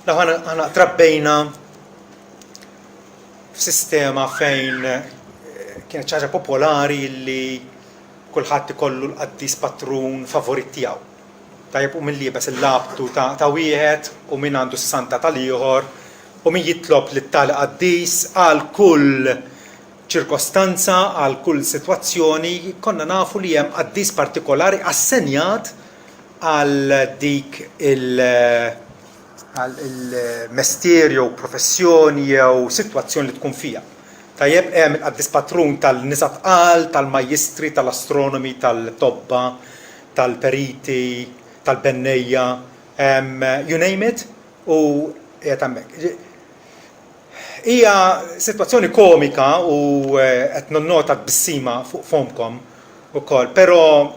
Aħna trabbejna f'sistema fejn kienet ħaġa popolari li kulħadd ikollu l-qaddis patrun favorit tiegħu. Tajjeb u min liebes il-labtu ta' wieħed u min għandu s-santa tal-ieħor u min jitlob li tal qaddis għal kull ċirkostanza, għal kull sitwazzjoni, konna nafu li hemm qaddis partikolari assenjat għal dik il-mestier jew professjoni jew sitwazzjoni li tkun fija. Tajjeb hemm il-qaddis patrun tal-nisa tqal, tal-majjistri, tal-astronomi, tal-tobba, tal-periti, tal-bennejja, you name it, u qiegħed hemmhekk. Hija sitwazzjoni komika u qed nonnota bissima fuq fomkom ukoll, però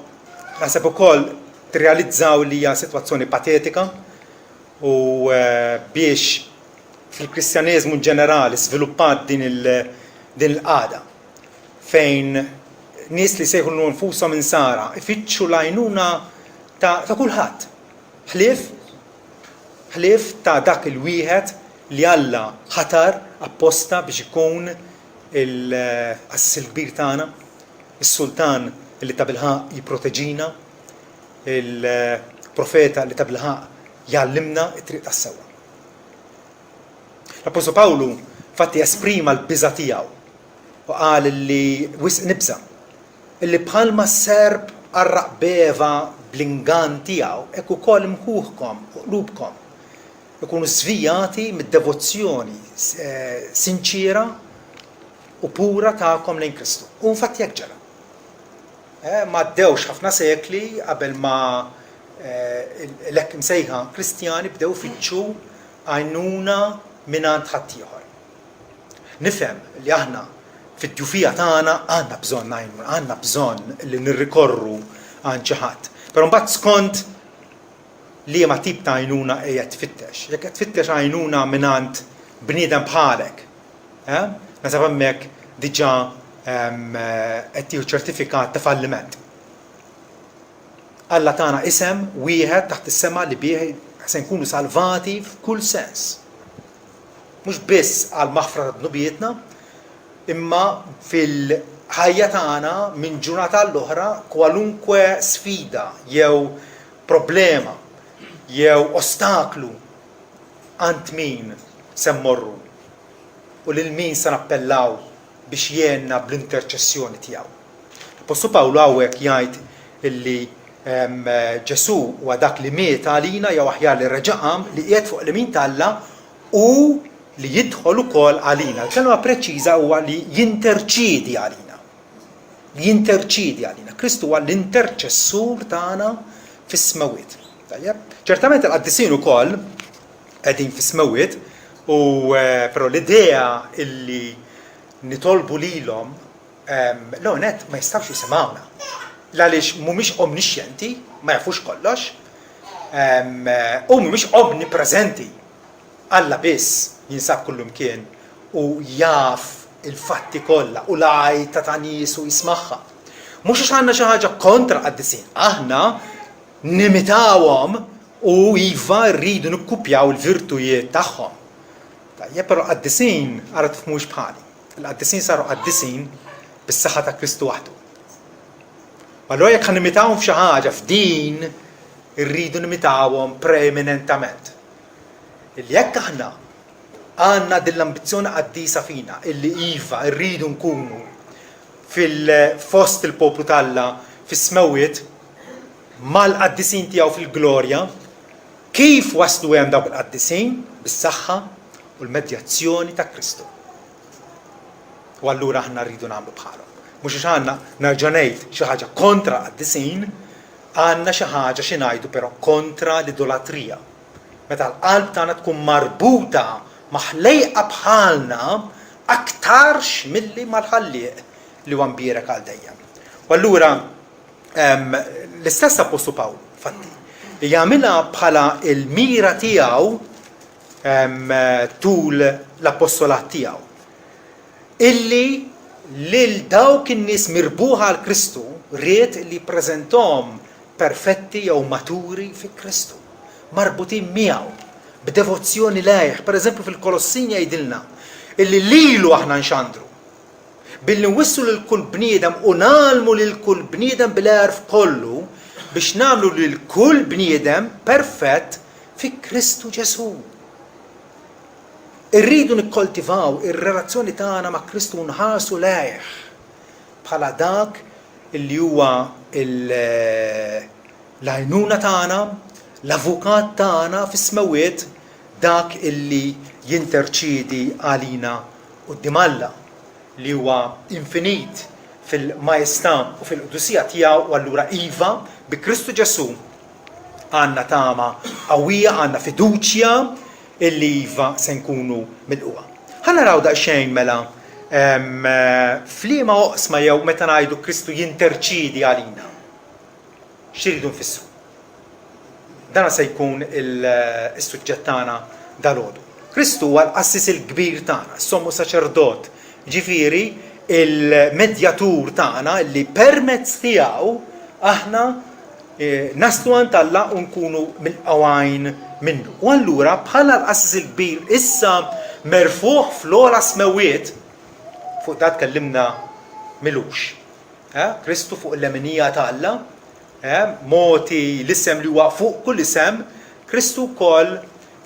naħseb ukoll tirrealizzaw li hija sitwazzjoni patetika u biex fil-Kristjaneżmu ġenerali sviluppat din il-qagħda fejn nies li sejħu nfushom insara ifittxu l-għajnuna ta' kulħadd. Ħlief ta' dak il-wieħed li Alla ħatar apposta biex ikun il-Assis il-kbir tagħna, is-Sultan li ta' bilħaq jipproteġina, il-Profeta li ta' bilħaq jgħallimna t-triq tas-sewwa. L-Apostolu Pawlu fatti esprima l-biża' tiegħu u qal li wisq nibża illi bħalma s-serb għarraq beva bl-ingan tiegħu hekk ukoll imħuħkom u qlubkom ikunu żvijati mid-devozzjoni sinċira u pura tagħkom lejn Kristu. U infatti hekk ġara. Ma ddewx ħafna sekli qabel ma l-hekk imsejħa Kristjani bdew ifittxu għajnuna mingħand ħadd ieħor. Nifhem li aħna fid-djufija tagħna għandna bżonn għajnuna, għandna bżonn li nirrikorru għand xi ħadd. Però mbagħad skont li ma tip ta' għajnuna qiegħed tfittex. Jekk qed tfittex għajnuna mingħand bniedem bħalek, nasab hemmhekk diġà qed tieħu ċertifikat ta' falliment. Alla tagħna isem wieħed taħt is-sema li bih se nkunu salvati f'kull sens. Mhux biss għal maħfra ta' dnubietna, imma fil-ħajja tagħna minn ġurnata l-oħra kwalunkwe sfida jew problema jew ostaklu għand min se mmorru u lil min se nappellaw biex jgħinna bl-interċessjoni tiegħu. Apostolu Pawlu hawnhekk jgħid illi Ġesu huwa dak li miet għalina jew aħjar li reġaqam li qiegħed fuq l-imin tal-Alla u li jidħol ukoll għalina. Il-kelma preċiża huwa li jinterċiedi għalina. Jinterċiedi għalina. Kristu huwa l-interċessur tagħna fis-smawiet. Ċertament il-qaddisin ukoll qegħdin fis-smawiet u però l-idea illi nitolbu lilhom l-onet ma jistgħux jisimgħuna. Għaliex mhumiex omniscienti, ma jafux kollox, u mhumiex omnipreżenti. Alla biss jinsab kullu mkien u jaf il-fatti kollha u l-għajta ta' nies u jismagħha. Mhux għax għandna xi ħaġa kontra qaddisin, aħna nimitawhom u iva rridu nikkupjaw il-virtujiet tagħhom. Tajjeb però qaddisin ara tifhmux bħali. Il-qaddisin saru qaddisin bis-saħħa ta' Kristu waħdu. Allura jekk nimitawhom f'xi ħaġa f'din irridu nimitawhom preeminentament. Illi jekk aħna għandna din l-ambizzjoni qaddisa fina illi iva rridu nkunu fil-fost il-poplu tagħlla fis-smawiet mal-qaddisin tiegħu fil-glorja, kif waslu hemm dawk il-qaddisin bis-saħħa u l-medjazzjoni ta' Kristu. U allura aħna rridu nagħmlu bħalhom. Mhux għax għandna nerġa' ngħid xi ħaġa kontra qaddisin, għandna xi ħaġa xi ngħidu però kontra l-idolatrija. Meta l-qalb tagħna tkun marbuta ma' ħlejqa bħalna aktarx milli mal-ħallieq li huwa mbierek għal dejjem. U allura l-istess Apostolu Pawlu, fatti, jagħmilha bħala il-mira tiegħu tul l-appostolat tiegħu. Illi lil dawk in-nies mirbuħa għal Kristu ried li jippreżentahom perfetti jew maturi fi Kristu, marbutin miegħu, b'devozzjoni lejh. Pereżempju fil-Kolossin jgħidilna illi lilu aħna nxandru billi nwissu lil kull bniedem u nagħmlu lil kull bniedem bil-għerf kollu biex nagħmlu lil kull bniedem perfett fi Kristu Ġesu. Irridu nikkoltivaw ir-relazzjoni tagħna ma' Kristu nħarsu lejh bħala dak illi huwa l-għajnuna tagħna, l-avukat tagħna fis-smawiet, dak illi jinterċiedi għalina quddiem Alla li huwa infinit fil-majestà u fil-qudusija tiegħu. U allura iva bi Kristu Ġesu għandna tama qawwija, għandna fiduċja illi iva se nkunu milquha. Ħa naraw daqsxejn mela f'liema oqsma jew meta ngħidu Kristu jinterċiedi għalina. X'iridu nfissru? Dan se jkun is-suġġett tagħna dalgħodu. Kristu huwa l-qassis il-kbir tagħna, sommu saċerdot, ġifieri il-medjatur tagħna li permezz tiegħu aħna naslu għand Alla u nkunu mill-qawajn minnu. U allura bħala l-qassis il-kbir issa merfuħ fl-ogħla smawiet, fuq dat kellimna milux. Kristu fuq l-leminija ta' Alla, moti l-isem li huwa fuq kull isem, Kristu wkoll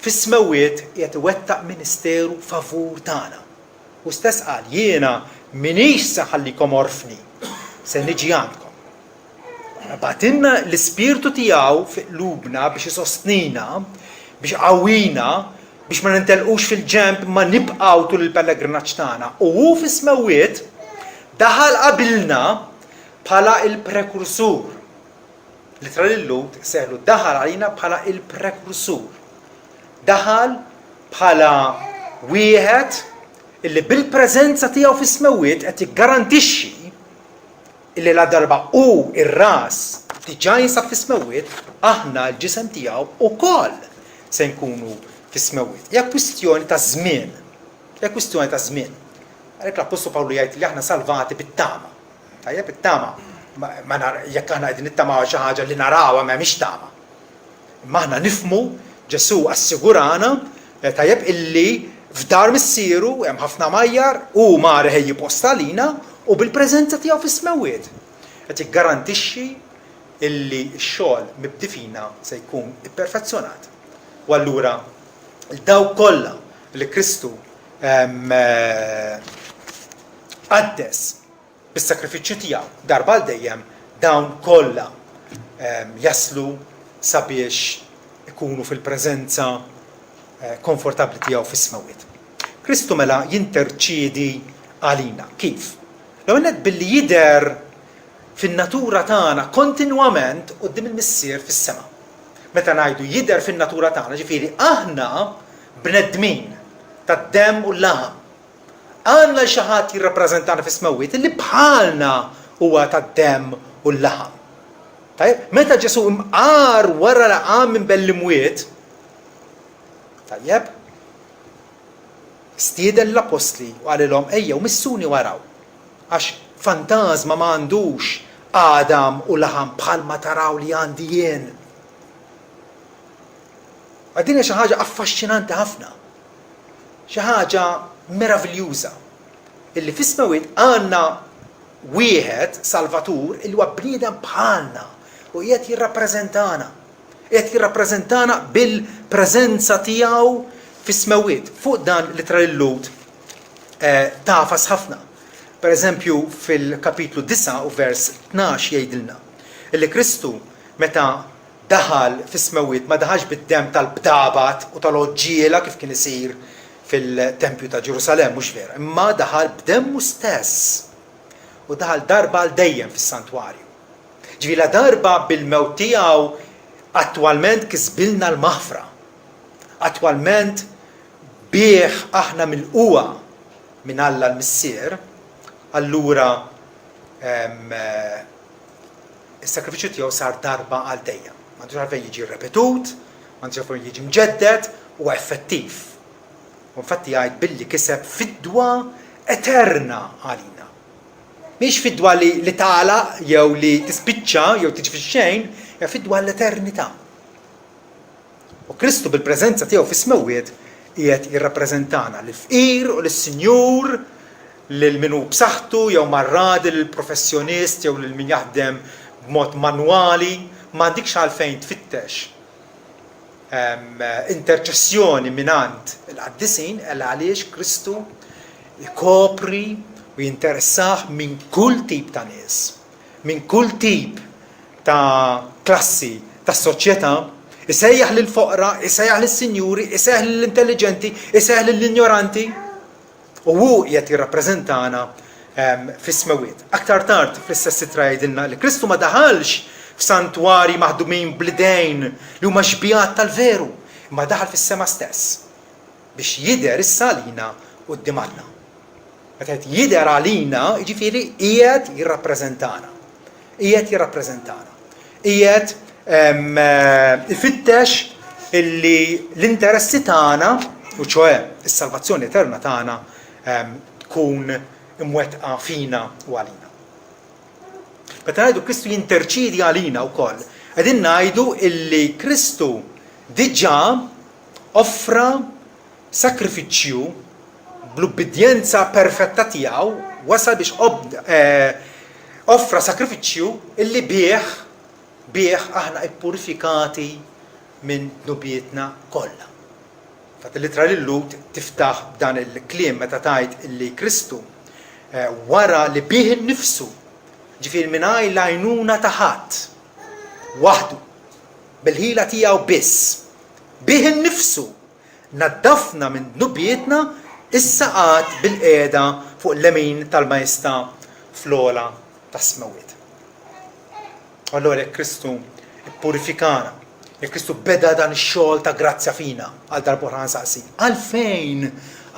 fis-smawiet qiegħed iwettaq ministeru favur tagħna. U stess qal jiena minix se ħallikom orfni, se niġi għandkom. Batinna l-ispirtu tiegħu fi qlubna biex isostnina, biex qawwina, biex ma nintelqux fil-ġemp ma nibqgħu tul il-pellegrinaġġ tagħna. U hu fis-smawiet daħal qabilna bħala il-prekursur. Literalillu seħlu daħal għalina bħala il-prekursur. Daħal bħala wieħed illi bil-preżenza tiegħu fis-smawiet qed jiggarantixxi illi la darba u ir-ras diġà jinsab fis-smawiet, aħna l-ġisem tiegħu ukoll se nkunu fis-smawiet. Hija kwistjoni ta' żmien. Hija kwistjoni ta' żmien. Għalhekk l-Apostolu Pawlu jgħid li aħna salvati bit-tama. Tajjeb it-tama. Jekk aħna qegħdin nittamaw xi ħaġa li narawha m'hemmx tama. Imma aħna nifhmu Ġesu assigurana tajjeb illi f'dar missieru hemm ħafna majjar u mare ħejji posta lina u bil-preżenza tiegħu fis-smawiet qed jiggarantixxi illi x-xogħol mibdi fina se jkun ipperfezzjonat. U allura l-daw kollha li Kristu qaddes bis-sakrifiċċju tiegħu darba l dejjem dawn kollha jaslu sabiex ikunu fil-preżenza komfortabbli tiegħu fis-smawiet. Kristu mela jinterċiedi għalina. Kif? L-għonet billi jidher fin-natura tagħna kontinwament quddiem il-missier fis-sema. Meta ngħidu jidher fin-natura tagħna, ġifieri aħna bnedmin tad-demm u l-laħam. Għandna xi ħadd jirrappreżentana fis-smawiet illi bħalna huwa tad-demm u l-laħam. Tajjeb, meta Ġesu imqar wara laqam minn bell-imwiet, tajjeb, stieden l-apostli u għalilhom ejjew missuni waraw. Għax fantażma ma għandux Adam u laħam bħalma taraw li għandi jien. Għaddina xi ħaġa affaxxinanti ħafna. Xi ħaġa meraviljuża. Illi fis-smawiet għandna wieħed Salvatur illi huwa bniedem bħalna u qiegħed jirrappreżentana. Qiegħed jirrappreżentana bil-preżenza tiegħu fis-smawiet. Fuq dan literalillut tafas ħafna. Per eżempju fil-kapitlu 9 u vers 12 jgħidilna illi Kristu meta daħal fis-smawiet ma daħalx bid-demm tal-bdabat u tal-oġġiela kif kien isir fil-Tempju ta' Ġerusalem, mhux vera, imma daħal b'demmu stess u daħal darba għal dejjem fis-santwarju. Ġifieri darba bil-mewt tiegħu attwalment kisbilna l-maħfra. Attwalment bih aħna mill-quwa minn Alla l-Missier, allura is-sakrifiċċju tiegħu sar darba għal dejjem. M'għandux għalfejn jiġi repetut, m'għandux għalfejn jiġi mġedded u effettiv. U infatti jgħid billi kiseb fidwa eterna għalina. Mhix fidwa li tagħla jew li tispiċċa jew tiġi fix-xejn, hija fidwa l-eternità. U Kristu bil-preżenza tiegħu fis-smewwiet qiegħed jirrappreżentana l-fqir u lis-sinjur lil min hu b'saħħtu jew marrad il-professjonist jew lil min jaħdem b'mod manwali m'għandikx għalfejn tfittex interċessjoni mingħand il-qaddisin għaliex Kristu jkopri u jinteressah minn kull tip ta' nies, minn kull tip ta' klassi tas soċjetà, isejjaħ lil foqra, isejjaħ lis sinjuri, isejjaħ lill intelligenti, isejjaħ lill ignoranti. U hu qiegħed jirrappreżentana fis-smewwiet. Aktar tard fl-istess sitra jgħidilna li Kristu ma daħalx f'santwari maħdumin bl-idejn li huma xbijat tal-veru, imma daħal fis-sema stess biex jidher issa għalina quddiem Alla. Meta qed jidher għalina, jiġifieri qiegħed jirrappreżentana. Qiegħed jirrappreżentana. Qiegħed ifittex illi l-interessi tagħna, u ċoe is-salvazzjoni eterna tagħna tkun imwettqa fina u għalina. Meta ngħidu Kristu jinterċidi għalina wkoll, qegħdin ngħidu illi Kristu diġà offra sakrifiċċju bl-ubbidjenza perfetta tiegħu wasal biex offra sakrifiċċju illi bih aħna ippurifikati minn dnubietna kollha. Fat il-litra lill-Lut tiftaħ b'dan il-kliem meta tgħid illi Kristu wara li bih innifsu, ġifieri mingħajr l-għajnuna ta' ħadd waħdu bil-ħila tiegħu biss, bih innifsu naddafna minn dnubietna issa għad bil-qiegħda fuq l-lemin tal-Majestà fl-ola tas-smewwiet. Allora jekk Kristu ippurifikana, jekk Kristu beda dan ix-xogħol ta' grazzja fina għal darb'oħra nsaqsi, għalfejn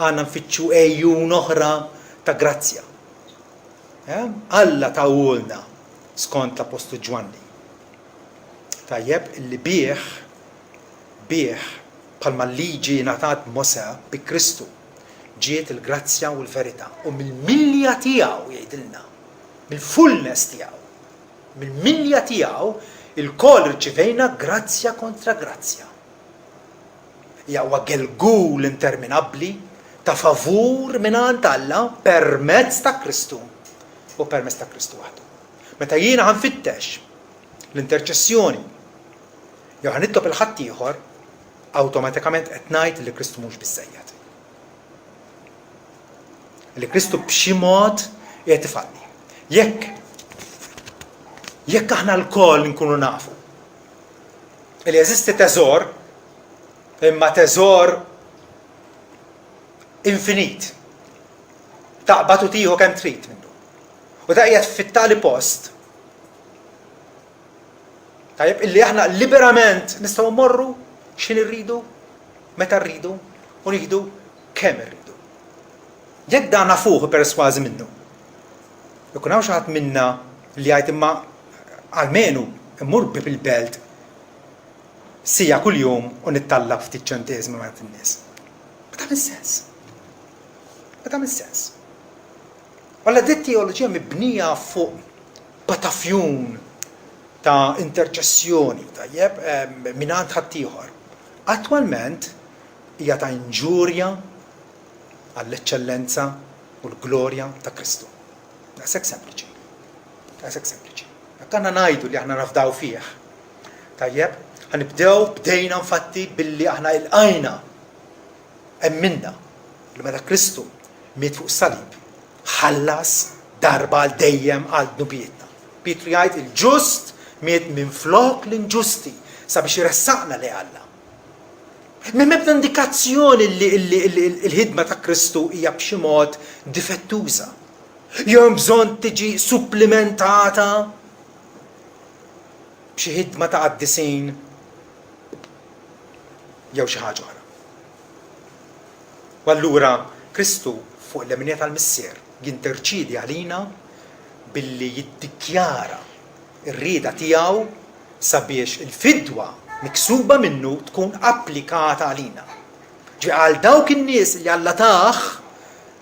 għandna nfittxu ejjun oħra ta' grazzja? Alla tawulna skont l-Apostlu Ġwanni. Tajjeb illi bih bħalma l-liġi ngħatat Mosè bi Kristu ġiet il-grazzja u l-verità. U mill-milja tiegħu jgħidilna, mill-fullness tiegħu, mill-milja tiegħu il-koll rċivejna grazzja kontra grazzja. Hija huwa gelgul interminabbli ta' favur mingħand Alla permezz ta' Kristu u permezz ta' Kristu waħdu. Meta jiena ħanfittex l-interċessjoni jew ħanitlob il-ħadd ieħor, awtomatikament qed ngħid li Kristu mhux biżżejjed. Li Kristu b'xi mod qiegħed ifalli. Jekk aħna l-koll nkunu nafu li jeżisti teżor, imma teżor infinit, taqbad u tieħu kemm trid minnu. U da qiegħed fit-tali post. Tajjeb illi aħna liberament nistgħu mmorru x'in irridu, meta rridu u nieħdu kemm irridu. Jekk dan nafuh persważi minnu. Jekk hawn xi ħadd minna li jgħid imma almenu immur bil-belt sija kuljum u nittallab ftit ċenteżmi ma' in-nies. Ma tagħmel sens. Ma tagħmel sens. Alla dit teoloġija mibnija fuq batafjun ta' interċessjoni, tajjeb, mingħand ħadd ieħor. Attwalment hija ta' inġurja għall-eċċellenza u l-glorja ta' Kristu. Daqshekk sempliċi. Daqshekk sempliċi. Jekk għandna ngħidu li aħna nafdaw fih. Tajjeb, bdejna infatti billi aħna ilqajna emminna li meta Kristu miet fuq salib ħallas darba għal dejjem għal dnubietna. Pietru jgħid il-ġust miet minn flok l-inġusti sabiex iressaqna li Alla. Minn mebda indikazzjoni li l-ħidma ta' Kristu hija b'xi mod difettuża. Jew bżonn tiġi supplimentata b'xi ħidma ta' qaddisin jew xi ħaġa oħra. U allura Kristu fuq l-eminija tal-Missier jinterċidi għalina billi jiddikjara r-rieda tiegħu sabiex il-fidwa miksuba minnu tkun applikata għalina. Għal dawk in-nies li Alla taħ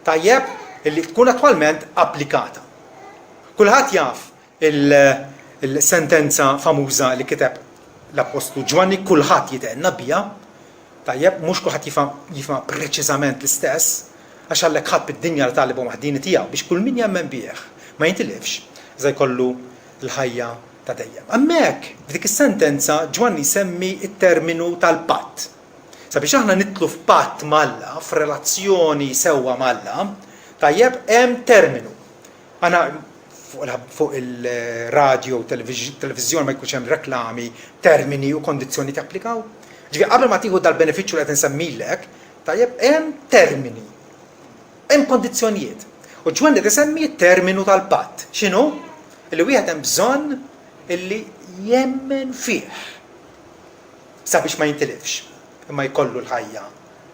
tajjeb li tkun attwalment applikata. Kulħadd jaf il-sentenza famuża li kiteb l-Apostlu Ġwanni kulħadd jitenna bija, tajjeb mhux kulħadd jifhem preċiżament l-istess, għax għallek ħadd id-dinja li talibhom waħdini tiegħu biex kull min jemmen bih ma jintilifx, iżda jkollu l-ħajja ta' dejjem. Hemmhekk f'dik is-sentenza Ġwanni semmi t-terminu tal-patt. Sabiex aħna nitlu f'patt malla, f'relazzjoni sewwa malla, tajjeb hemm terminu. Għana fuq il-radio, televizjoni ma jkunx hemm reklami, termini u kondizzjoni tapplikaw. Ġifieri qabel ma tieħu dal-benefiċċju li qed insemmilek, tajjeb hemm termini, hemm kondizzjonijiet. U Ġwanni qed isemmi t-terminu tal-patt. X'inhu? Illi wieħed hemm bżonn illi jemmen fih sabiex ma jintilifx, imma jkollu l-ħajja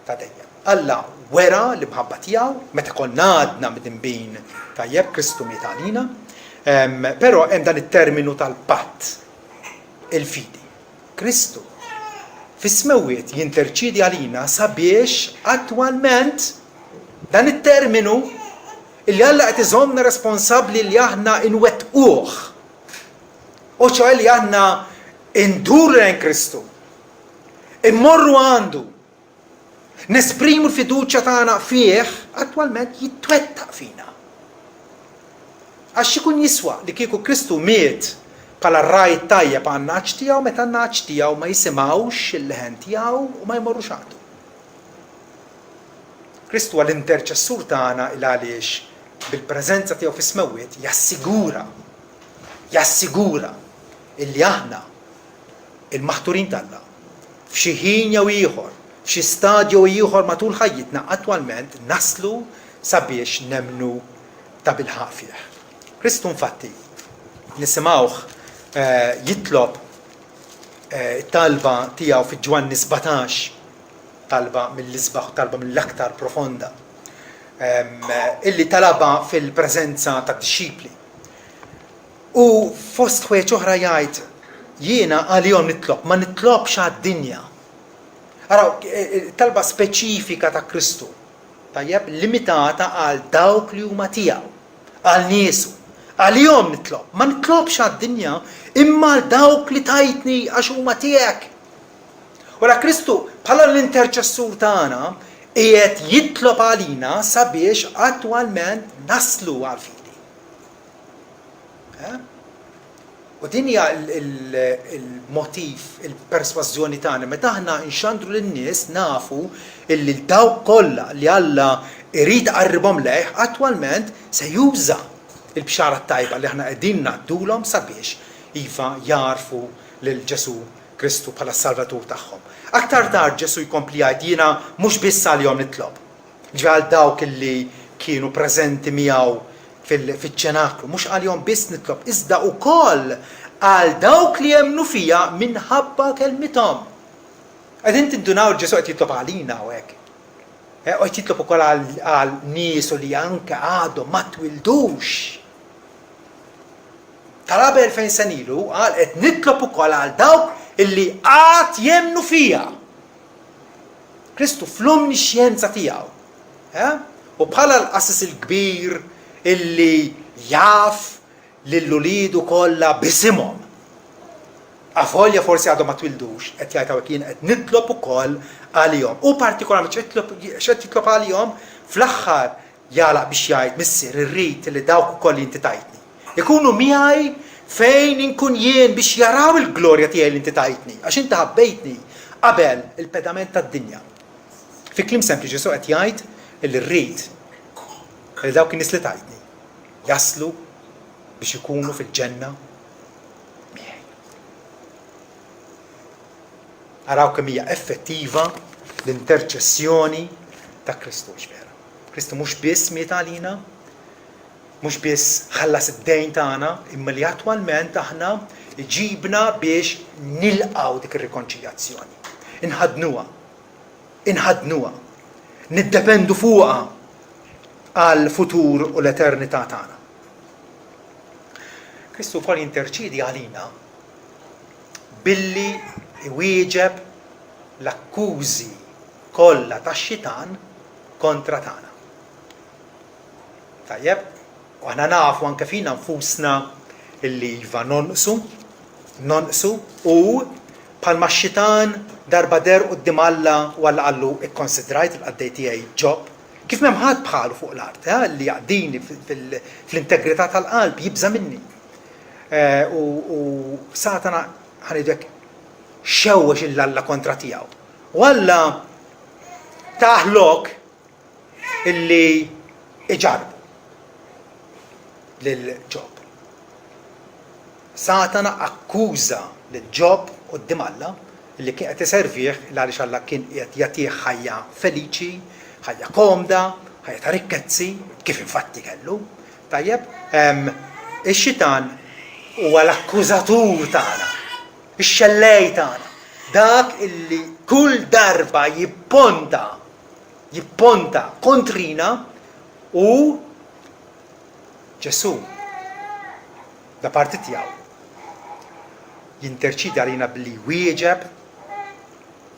ta' dejjem. Alla wera li mħabba tiegħu meta konna għadna mid-dinbin tajjeb Kristu miet għalina, però hemm dan it-terminu tal-patt, il-fidi. Kristu fis-smewwiet jinterċidi għalina sabiex attwalment dan it-terminu illi Alla qed iżommna responsabbli li aħna inwettquh. U ċoħe li aħna indur lejn Kristu, immorru għandu, nesprimu l-fiduċja tagħna fih, attwalment jittwettaq fina. Għax ikun jiswa li kieku Kristu miet bħala rajt tajjeb għan-naċ tiegħu meta n-naċ tiegħu ma jisimgħux il-leħen tiegħu u ma jmorrux għandu. Kristu għall-interċessur tagħna il għaliex bil-preżenza tiegħu fis-smewwiet jassigura illi aħna il-maħturin tagħna f'xi ħin jew ieħor, f'xi stadju ieħor matul ħajjitna attwalment naslu sabiex nemnu ta' bilħaq fih. Kristu infatti nisimgħuh jitlob talba tiegħu fiġ-Ġwanni 17, talba mill-isbaħ, talba mill-aktar profonda, illi talaba fil-preżenza tad-dixxipli. U fost ħwejġ oħra jgħid jiena għalihom nitlob, ma nitlobx għad-dinja. Araw, talba speċifika ta' Kristu, tajjeb limitata għal dawk li huma tiegħu, għal niesu. Għalihom nitlob, ma nitlobx għad-dinja imma għal dawk li tajtni għax huma tiegħek. Wara Kristu bħala l-interċessur tagħna qiegħed jitlob għalina sabiex attwalment naslu għal fidi. U din hija il-motiv, il-persważjoni tagħna meta aħna nxandru lin-nies nafu illi dawk kollha li Alla irid qarribhom lejh attwalment se juża il-bxara tajba li aħna qegħdin ngħaddulhom sabiex iva jarfu lil Ġesu Kristu bħala s-Salvatur tagħhom. Aktar tard Ġesu jkompli jgħid jiena mhux biss għalihom nitlob. Ġal dawk illi kienu preżenti miegħu fiċ-ċenaklu, mhux għalihom biss nitlob, iżda wkoll għal dawk li jemmnu fija minħabba kelmithom. Qegħdin tindunaw Ġesu qed jitlob għalina hawnhekk. Qed jitlob ukoll għal nies li anke għadhom ma twildux. Tal-qabel 2000 sen ilu qal qed nitlob ukoll għal dawk illi għad jemmnu fija. Kristu fl-omnixjenza tiegħu. U bħala l-qassis il-kbir illi jaf lill-ulidu kollha bisimhom. Afolja forsi għadhom ma twildux, qed jgħid hawnhekk jien qed nitlob ukoll għalihom. U partikolarment x'qed jitlob għalihom fl-aħħar jalaq biex jgħid missier irrid li dawk ukoll li inti tajtni. Ikunu miegħi fejn inkun jien biex jaraw il-glorja tiegħi li inti tajtni, għax inti ħabbejtni qabel il-pedament tad-dinja. Fi kliem sempliċi Ġesu qed jgħid illi rrid li dawk in-nies li tajtni jaslu biex ikunu fil-ġenna miegħi. Araw kemm hija effettiva l-interċessjoni ta' Kristu ġvera. Kristu mhux biss miet għalina, mhux biss ħallas id-dejn tagħna, imma li attwalment aħna ġibna biex nilqgħu dik ir-rikonċiljazzjoni. Inħadnuha, niddependu fuqha għal futur u l-eternità tagħna. Kristu wkoll jinterċidi għalina billi iwieġeb l-akkużi kollha tax-xitan kontra tagħna. Tajjeb, u aħna nafu anke fina nfusna illi iva nonqsu u bħalma x-xitan darba der qudiem Alla u Alla qallu ikkonsidrajt il-qaddej tiegħi Ġobb, kif m'hemm ħadd bħalu fuq l-art li jaqdini fl-integrità tal-qalb jibża minni. U Satana ħanidek xewwex il-Alla kontra tiegħu. U Alla taħlok illi iġarbu lil Ġobb. Satana akkuża lil Ġobb qudiem Alla illi kien qed iservih għaliex Alla kien qed jagħtih ħajja feliċi, ħajja komda, ħajja ta' rikkezzi, kif infatti kellu. Tajjeb, ix-xitan huwa l-akkużatur tagħna, ix-xellej tagħna, dak illi kull darba jipponta kontrina u Ġesu da parti tiegħu jinterċidi għalina billi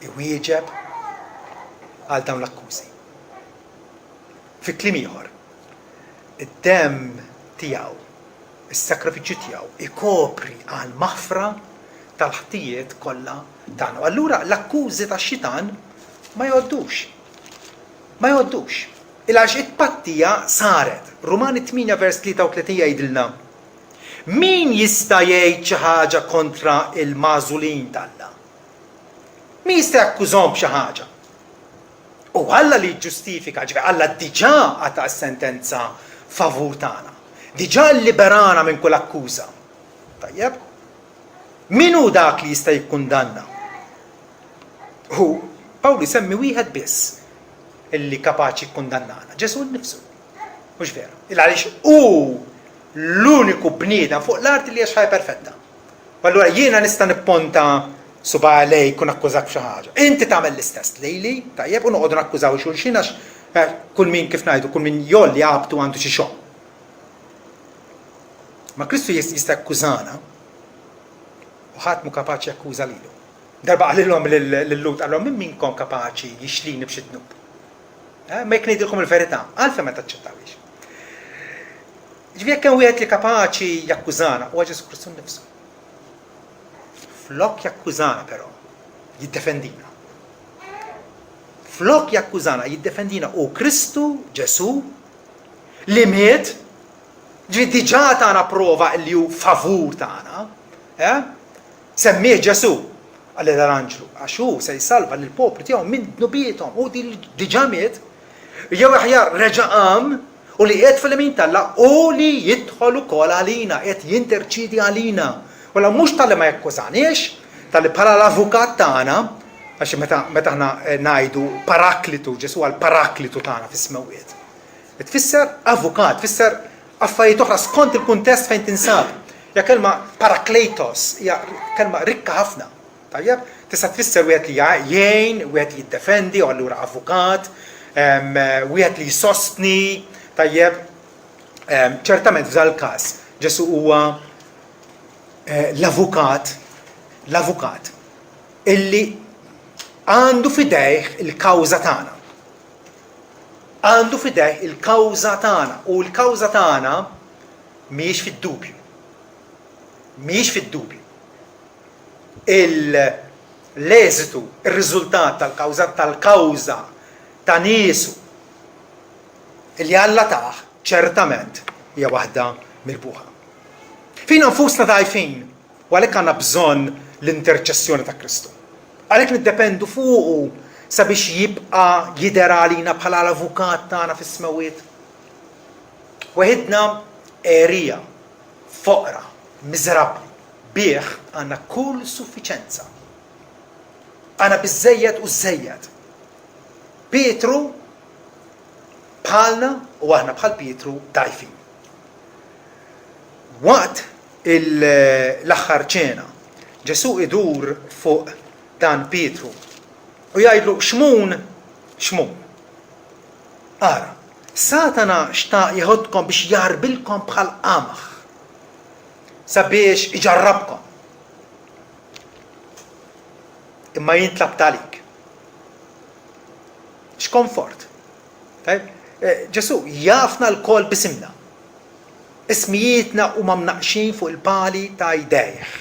iwieġeb għal dawn l-akkużi. Fi kliem ieħor, id-demm tiegħu, is-sakrifiċċju tiegħu ikopri għal maħfra tal-ħtijiet kollha tagħna. Allura l-akkużi tax-xitan ma jgħoddux. Il-għax it-pattija saret. Rumani 8 vers 33 jgħidilna: min jista' jgħid xi ħaġa kontra il-magħżulin tal-Alla? Min jista' jakkużhom b'xi ħaġa? U Alla li jġustifika, Alla diġà għata sentenza favur tagħna. Diġà liberana minn kull akkuża. Tajjeb? Min hu dak li jista' jikkundanna? U Pawli semmi wieħed biss illi kapaċi jikkundannana, Ġesu nnifsu. Mhux vera. Għaliex hu l-uniku bniedem fuq l-art li hija ħajja perfetta. U allura jiena nista' nipponta suba lejk u nakkużak f'xi ħaġa. Inti tagħmel l-istess lejli, tajjeb, u noqogħdu nakkużaw xulxin għax kull min kif ngħidu, kull min jolli jabtu għandu xi xogħol. Ma Kristu jista' jakkużana u ħadd mhu kapaċi jakkuża lilu. Darba qalilhom lill-Lut qallhom min minnkom kapaċi jixlini b'xi dnub. Ma jekk ngħidilkom il-verità, għalfejn ma taċċettawiex. Ġifieri kemm wieħed li kapaċi jakkużana huwa Ġesu Kristu nnifsu. Flok jakkużana però jiddefendina. Flok jakkużana jiddefendina u Kristu Ġesu li miet ġifieri diġà tagħna prova li hu favur tagħna, semmih Ġesu għalli dal-anġlu għax hu se jsalva lill poplu tiegħu minn dnubietom u diġà miet jew aħjar reġa' qam u li qiegħed fil-lemin tal-Alla u li jidħol ukoll għalina, qed jinterċidi għalina. Wala mhux tal-li ma jakkużaniex, tal-li bħala l-avukat tagħna, għax meta aħna ngħidu paraklitu, Ġesu għal paraklitu tagħna fis-smewwiet. Tfisser avukat, tfisser affarijiet oħra skont il-kuntest fejn tinsab. Ja kelma parakletos, hija kelma rikka ħafna. Tajjeb, tista' tfisser wieħed li jgħin, wieħed jiddefendi u allura avukat, wieħed li jsostni, tajjeb, ċertament f'dal każ Ġesu huwa l-avukat illi għandu fidejh il-kawża tagħna. Għandu fidejh il-kawża tagħna u l-kawża tagħna mhijiex fid-dubju. Mhijiex fid-dubju. L-eżitu, ir-riżultat tal-kawża ta' niesu li Alla taħ ċertament hija waħda mirbuħa. Fina nfusna dgħajfin u għalhekk għandna bżonn l-interċessjoni ta' Kristu. Għalhekk niddependu fuqu sabiex jibqa' jidher għalina bħala l-avukat tagħna fis-smewwiet. Weħidna għerija, foqra, miżerabbli, bih għandna kull suffiċenza. Għandna biżżejjed u żejjed. Pietru bħalna u aħna bħal Pietru dgħajfin. Waqt l-aħħar ċena, Ġesu idur fuq dan Pietru u jgħidlu xmun. Ara, Satana xtaq jieħodkom biex jarbilkom bħal qamaħ sabiex iġarrabkom. Imma jintlab talik. X'komfort. Ġesu jafna l-kol bisimna. Ismijietna huma mnaqxin fuq il-pali ta' jdejh.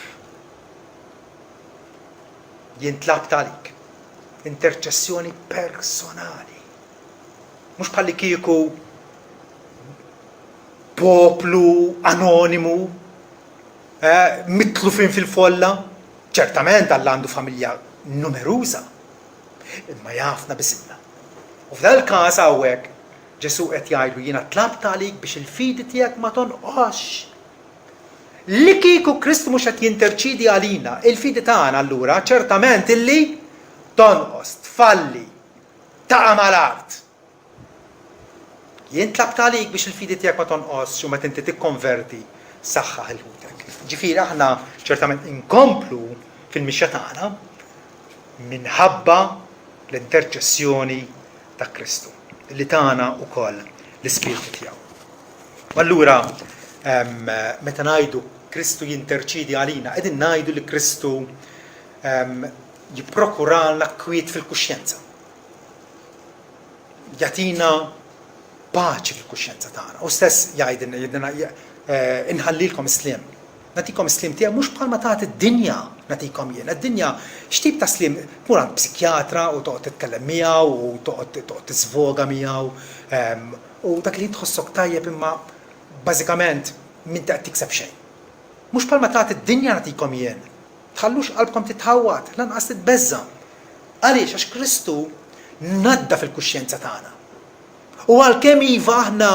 jintlab talik. Interċessjoni personali. Mhux bħalli kieku poplu anonimu, mitlufin fil-folla. ċertament Alla għandu familja numeruża, imma jafna bisimna. U f'dan il-każ hawnhekk Ġesu qed jgħidu jiena tlabt għalik biex il-fidi tiegħek ma tonqosx. Li kieku Kristu mhux qed jinterċidi għalina, il-fidi tagħna allura ċertament illi tonqos, tfalli, taqa' mal-art. Jien tlabt għalik biex il-fidi tiegħek ma tonqosx u meta inti tikkonverti saħħaħ il-ħutek. Ġifieri aħna ċertament inkomplu fil-mixja tagħna minħabba l-interċessjoni ta' Kristu li tagħna wkoll l-Ispiritu tiegħu. Allura meta ngħidu Kristu jinterċidi għalina, qegħdin ngħidu li Kristu jipprokuralna kwiet fil-kuxjenza. Jagħtina paċi fil-kuxjenza tagħna. U stess jgħidilna inħallilkom islim. Natikom islim tiegħek mhux bħalma tagħti d-dinja natikom jien. Id-dinja x'tip ta' slim tmur għand psikjatra u toqgħod titkellem miegħu u toqgħod tiżvoga miegħu u dak li tħossok tajjeb imma bażikament min qed tikseb xejn. Mhux bħalma tagħti d-dinja natikom jien. Tħallux qalbkom titħawwad, lanqas titbeżza. Għaliex għax Kristu nadda fil-kuxjenza tagħna. U għalkemm iva aħna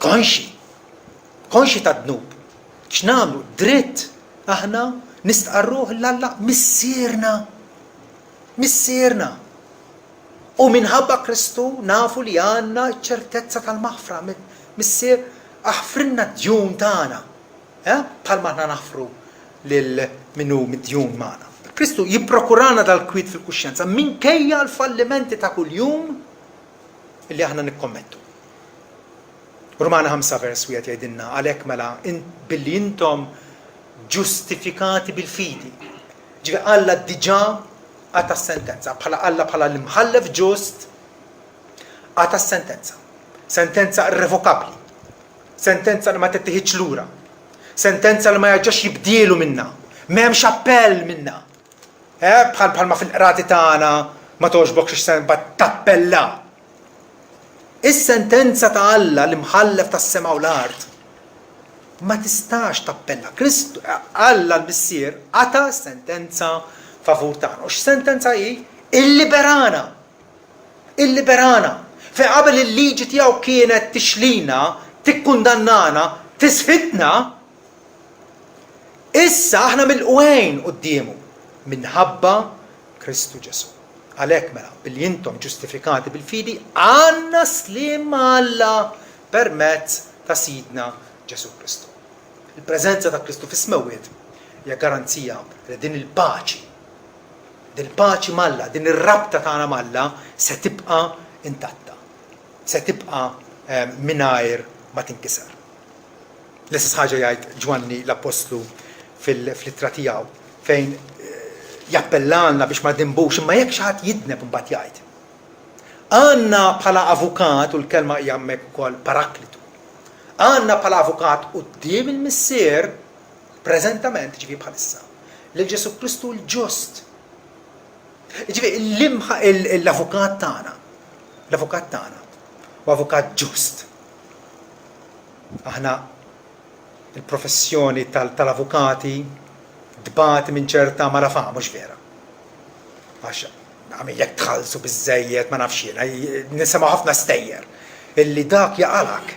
konxi ta' dnub. X'nagħmlu? Dritt aħna nistqarruh l-Alla missierna. U minħabba Kristu nafu li għandna ċ-ċertezza tal-maħfra. Missier aħfrinna d-djun tagħna. Bħalma aħna naħfru lil minnu mid-djun magħna. Kristu jipprokurana dal-kwiet fil-kuxjenza minkejja l-fallimenti ta' kuljum illi aħna nikkommettu. Romana 5 vers wieħed jgħidilna għalhekk mela billi intom ġustifikati bil-fidi. Ġifi Alla diġà għata sentenza Alla bħala l-imħallef ġust għata sentenza. Sentenza irrevokabbli. Sentenza li ma tittieħidx lura. Sentenza li ma jerġax jibdielu minnha. M'hemmx appell minnha. Bħalma fil-qrati tagħna ma toġbokx ix-senba tappella. Is-sentenza ta' Alla li mħallef tas-sema u l-art ma tistax tappella. Kristu Alla l-Missier għata sentenza favur tagħna. U x'sentenza hi? Illiberana. Fejn qabel il-liġi tiegħu kienet tixlina, tikkundannana, tisfitna, issa aħna mill-qwejn qudiemu minħabba Kristu Ġesu. Għalhekk mela billi intom ġustifikati bil-fidi għandna slim Alla permezz ta' Sidna Ġesu Kristu. Il-preżenza ta' Kristu fis-smewwiet hija garanzija li din il-paċi Malla, din ir-rabta tagħna Malla se tibqa' intatta. Se tibqa' mingħajr ma tinkiser. L-istess ħaġa jgħid Ġwanni l-Apostlu fil-ittra tiegħu fejn jappellanna biex ma dimbux imma jekk xi ħadd jidneb imbagħad jgħid. Għandna bħala avukat u l-kelma hija hemmhekk ukoll paraklitu. Għandna bħala avukat quddiem il-Missier preżentament ġifi bħalissa lil Ġesu Kristu l-ġust. Ġifi l-avukat tagħna u avukat ġust. Aħna il-professjoni tal-avukati dbati minn ċerta marafà, mhux vera. Għax għamil jekk tħallsu biżżejjed ma nafx jiena, nisimgħu ħafna stejjer illi dak jaqalak.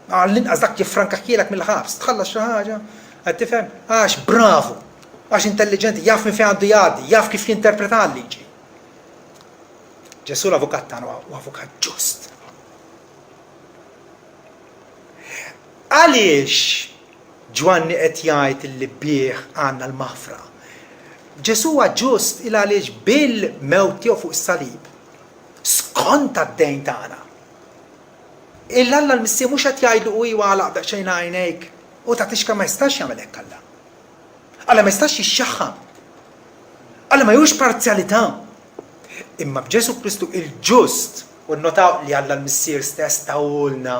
Għall-inqas dak jiffrankaħkielek mill-ħabs, tħallas xi ħaġa, qed tifhem? Għax bravu, għax intelligenti, jaf minn fejn għandu jgħaddi, jaf kif jinterpreta l-liġi. Ġesu l-avukat tagħna u avukat ġust. Għaliex Ġwanni qed jgħid illi bih għandna l-maħfra. Ġesu huwa ġust il għaliex bil-mewt tiegħu fuq is-salib. Skont għad-dejn tagħna. Alla l-Missier mhux qed jgħidlu u għalaq daqsxejn għajnejk u tagħtixka ma jistax jagħmel hekk Alla. Alla ma jistax jixxaħħam. Alla ma jhux parzjalità. Imma b'Ġesu Kristu il-ġust u nnotaw li Alla l-Missier stess tawulna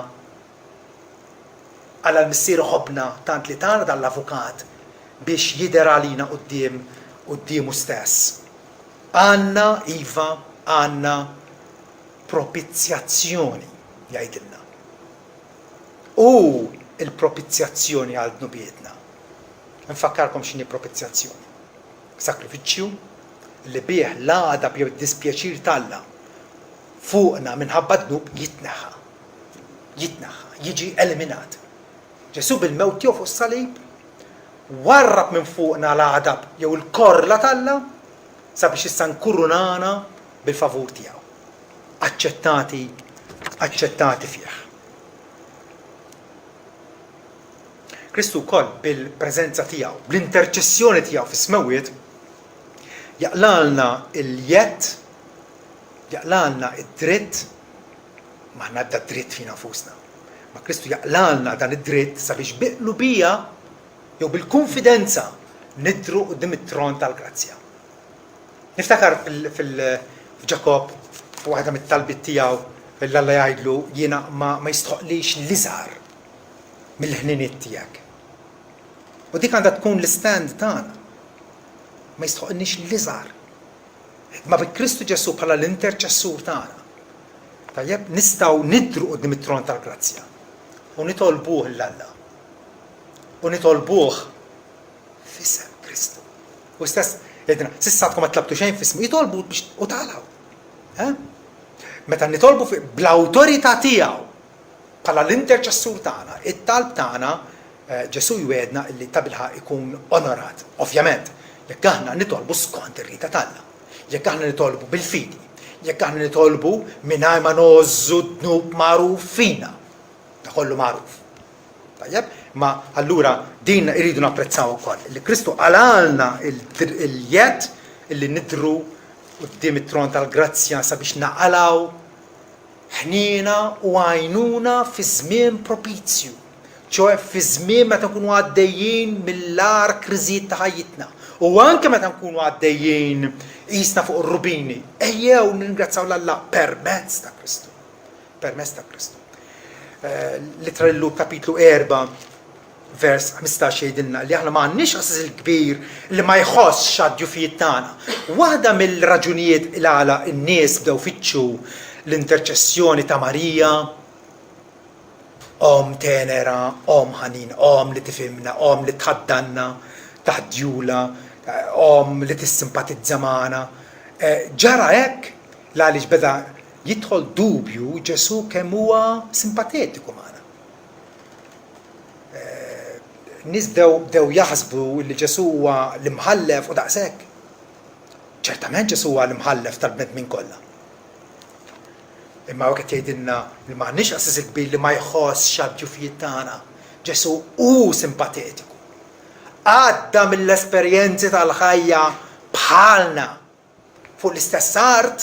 Alla l-Missier ħobna tant li tagħna dal-avukat biex jidher għalina quddiem qudiemu stess. Għandna propizjazzjoni jgħidilna. U il-propizjazzjoni għal dnubietna. Nfakkarkom x'inhi propizjazzjoni. Sakrifiċċju li bih l-għadab jew id-dispjaċir talla fuqna minħabba dnub jitneħħa, jiġi eliminat. Ġesu bil-mewt tiegħu fuq is-salib warrab minn fuqna l-għadab jew il-korla talla sabiex issa nkurunana bil-favur tiegħu. Aċċettati fih. Kristu wkoll bil-preżenza tiegħu, bl-interċessjoni tiegħu fis-smewwiet jaqlalna il-jett, jaqlalna id-dritt, ma għandna dritt fina nfusna. Ma Kristu jaqlalna dan id-dritt sabiex biqlu bija jew bil-konfidenza nidru qudiem it-tron tal-grazzja. Niftakar fil-Ġakob fuq waħda mit-talbiet tiegħu l-Alla jgħidlu jiena ma jistħoqlix l-iżgħar mill-ħniniet tiegħek. U dik għandha tkun l-istand tagħna. Ma jistħoqniex l-iżgħar. Ma bi Kristu Ġesu bħala l-interċessur tagħna. Tajjeb nistgħu nidru qudiem it-tron tal-grazzja u nitolbuh l-Alla. U nitolbuh f'isem Kristu. U stess jgħidna, s'issa għadkom ma tlabtu xejn f'ismu, jitolbu biex u tagħlaw. Meta nitolbu bl-awtorità tiegħu bħala l-interċessur tagħna, it-talb tagħna Ġesu jwedna li ta' bilħaq ikun onorat. Ovvjament, jekk aħna nitolbu skont ir-rita tagħna, jekk aħna nitolbu bil-fidi, jekk aħna nitolbu mingħajr ma nożżu dnub magħruf fina. Ta' kollu magħruf. Tajjeb? Ma allura din iridu napprezzaw ukoll li Kristu għalalna il-jett illi nidru quddiem it-tron tal-grazzja sabiex naqalaw ħnina u għajnuna fi żmien propizju. ċoħe fi żmien meta nkunu għaddejjin mill-ar kriżijiet ta' ħajjitna. U anke meta nkunu għaddejjin qisna fuq ir-rubini. Ejjew ningrazzaw l-Alla permezz ta' Kristu. Permezz ta' Kristu. Litra l-Luk kapitlu 4 vers 15 jgħidilna li aħna m'għandniex qasas il-kbir li ma jħossx għad-djufijiet tagħna. Waħda mill-raġunijiet il għala n-nies bdew fitxu l-interċessjoni ta' Marija, tenera, ħanin, li tifhimna, li tħaddanna, taħdjula, li tissimpatizza magħna. Ġara hekk għaliex beda jidħol dubju Ġesu kemm huwa simpatetiku magħna. Nies bdew jaħsbu li Ġesu huwa l-imħallef u daqshekk. Ċertament Ġesu huwa l-imħallef tal-bnedmin kollha. Imma waqt jgħidilna li m'għandniex qasas il-kbir li ma jħossx għad-djufijiet tagħna. Ġesu hu simpatetiku. Għadda mill-esperjenzi tal-ħajja bħalna. Fuq l-istess art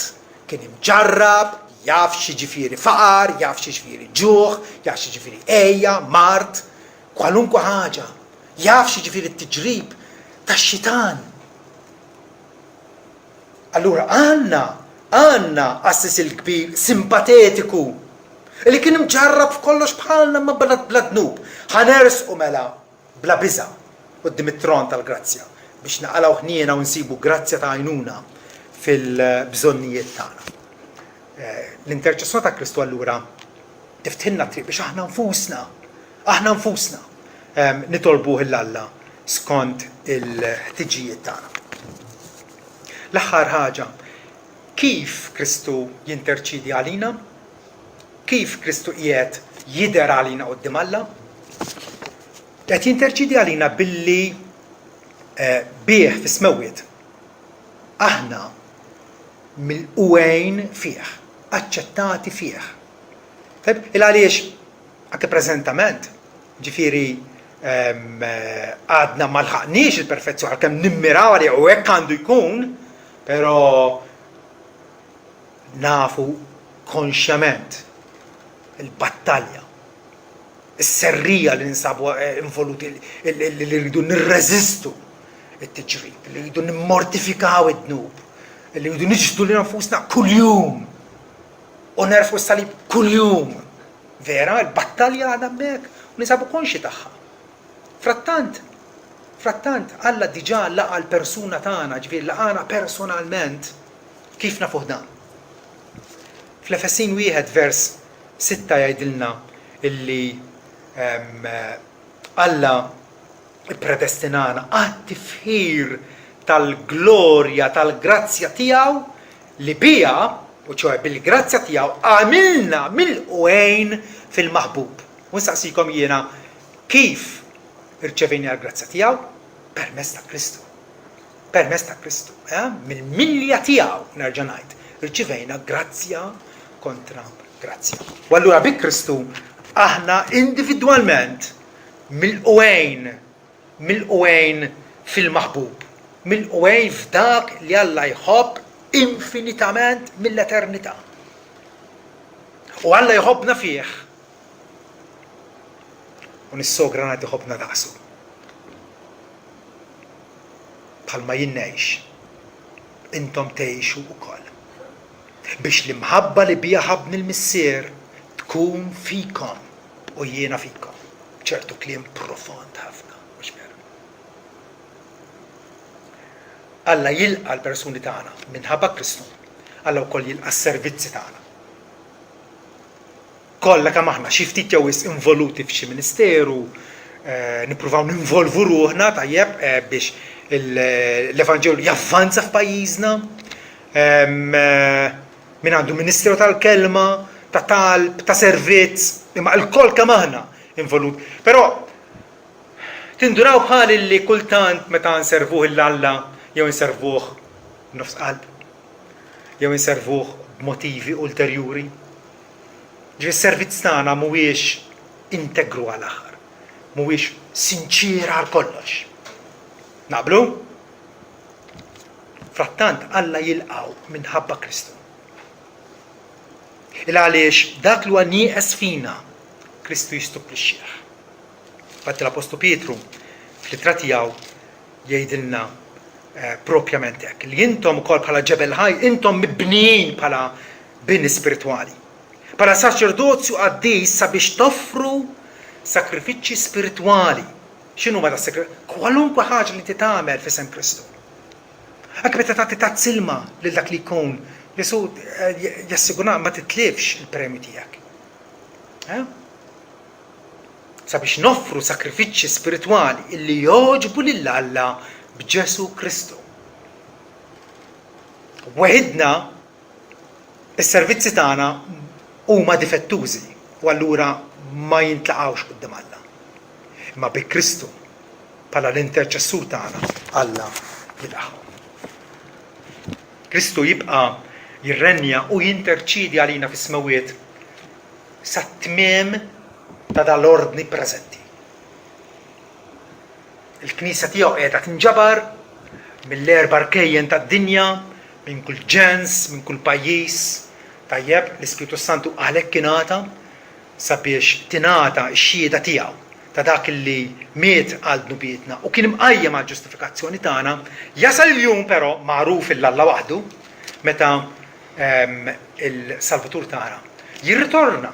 kien imġarrab, jaf x'jiġifieri faqar, jaf x'jiġifieri ġuħ, jaf x'jiġifieri ejja, mart, kwalunkwe ħaġa. Jaf x'jiġifieri t-tiġrib tax-xitan. Allura għandna assis il-kbir simpatetiku li kien imġarrab f'kollox bħalna ma bla dnub. Ħanersqu mela bla biża' quddiem it-tron tal-grazzja biex naqalgħu ħniena u nsibu grazzja ta' għajnuna fil-bżonnijiet tagħna. L-interċessjoni ta' Kristu allura tiftinna triq biex aħna nfusna nitolbuh il-Alla skont il-ħtiġijiet tagħna. L-aħħar ħaġa, kif Kristu jinterċidi għalina? Kif Kristu qiegħed jidher għalina quddiem Alla? Qed jinterċidi għalina billi bih fis-smewwiet aħna mill-qwejn fih, aċċettati fih. Il-għaliex anke preżentament, ġifieri għadna ma lħaqniex il-perfezzjoni għalkemm nimmiraw għalih u hekk għandu jkun, però nafu konxjament il-battalja, is-serrija li ninsabu involuti li rridu nirreżistu it-tiġrib, li rridu nimmortifikaw id-dnub, li rridu niġġdu li nfusna kuljum u nerfu s-salib kuljum. Vera, il-battalja għadha hemmhekk u ninsabu konxi tagħha. Frattant, Frattant, Alla diġà laqa l-persuna tagħna, ġifieri laqana personalment kif nafuh dan. Fl-Efesin 1 vers 6 jgħidilna illi Alla ippredestinana għat-tifħir tal-glorja tal-grazzja tiegħu li biha, u ċoħe bil-grazzja tiegħu għamilna mill-qwejn fil-maħbub. U nsaqsikom jiena kif irċevejna l-grazzja tiegħu? Permezz ta' Kristu. Permezz ta' Kristu. Mill-milja tiegħu nerġa' ngħid, irċevejna grazzja kontra grazzja. U allura bi Kristu aħna individwalment mill-qwejn fil-maħbub, mill-qwejn f'dak li Alla jħobb infinitament mill-eternità. U Alla jħobbna fih. U nis-sogra ngħid iħobbna daqsu. Bħalma jien ngħix, intom tgħixu wkoll. Biex l-imħabba li bija ħabni l-missier tkun fikom u jiena fikom. ċertu kliem profond ħafna, mhux veru. Alla jilqa l-persuni tagħna minħabba Kristu. Alla wkoll jilqa s-servizzi tagħna. Kollha kemm aħna xi ftit jew involuti f'xi ministeru, nippruvaw ninvolvu ruħna tajjeb biex l-Evanġelu javvanza f'pajjiżna. Min għandu Ministeru tal-Kelma, ta' talb, ta' servizz, imma l-koll kemm aħna involut. Però tinduraw bħal li kultant meta nservuh il-Alla jew nservuh b'nofs qalb, jew nservuh b'motivi ulterjuri. Ġi s-servizz tagħna mhuwiex integru għal aħħar, mhuwiex sinċir għal kollox. Naqblu? Frattant Alla jilqgħu minħabba Kristu. Il-għaliex dak li huwa nieqes fina Kristu jistupplixxih. Infatti l-Apostlu Pietru fl-ittra tiegħu jgħidilna propjament hekk li intom ukoll bħala ġebel ħaj, intom mibnijin bħala bini spiritwali. Bħala saċerdozju għaddej sabiex toffru sakrifiċċji spiritwali. X'inhu ma tas-sakrifiċċji? Kwalunkwe ħaġa li tagħmel f'isem Kristu. Anke meta tagħti tazzilma lil dak li jkun, Jesù jassiguna ma titlifx il-premju tiegħek. Sabiex noffru sakrifiċċji spiritwali illi joġbu lil Alla b'Ġesu Kristu. Weħidna is-servizzi tagħna huma difettużi u allura ma jintlaqgħux quddiem Alla. Imma bi Kristu bħala l-interċessur tagħna Alla jilqgħu. Kristu jibqa' jirrenja u jinterċidi għalina fis-smawiet sat-tmiem ta' dal-ordni preżenti. Il-Knisja tiegħu qiegħda tinġabar mill-erba' rkejjen tad-dinja, minn kull ġens, minn kull pajjiż. Tajjeb, l-Ispiritu Santu għalhekk ingħata sabiex tingħata x-xhieda tiegħu ta' dak li miet għal dnubietna u kien imqajjem għal ġustifikazzjoni tagħna. Jasal il-jum però magħruf il-Alla waħdu meta il-Salvatur tagħna jirritorna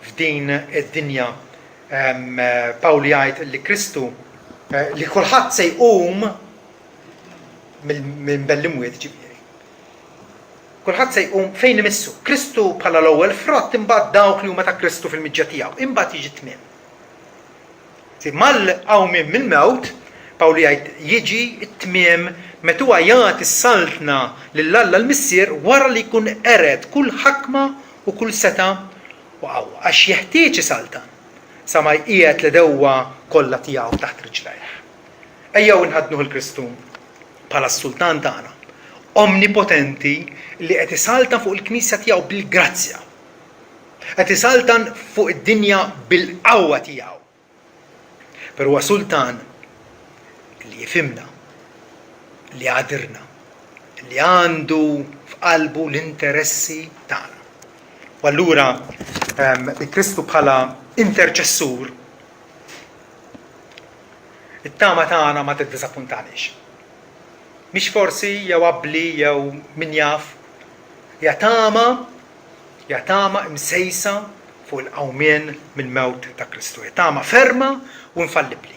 f'din id-dinja. Pawli jgħid li Kristu li kulħadd se jqum minn bell-imwiet ġifieri. Kulħadd se jqum fejn imissu. Kristu bħala l-ewwel frott imbagħad dawk li huma ta' Kristu fil-miġġa tiegħu, imbagħad jiġi tmiem. Mal-qawmien mill-mewt, Pawli jgħid jiġi t-tmiem meta huwa jagħti s-saltna lill-Alla l-missier wara li jkun ered kull ħakma u kull seta' u qawwa għax jeħtieġ isaltan sa ma jqiegħed l-dewwa kollha tiegħu taħt riġlejh. Ejjew inħadnuh il-Kristu bħala s-Sultan tagħna, omnipotenti li qed isaltan fuq il-Knisja tiegħu bil-grazzja. Qed isaltan fuq id-dinja bil-qawwa tiegħu. Però huwa Sultan li jifhimna, li għadirna, li għandu f'qalbu l-interessi tagħna. U allura Kristu bħala interċessur it-tama tagħna ma tiddiżappuntanix. Mhix forsi jew qabbli jew min jaf, hija tama imsejsa fuq il-qawmien mill-mewt ta' Kristu. Hija tama ferma u infallibbli.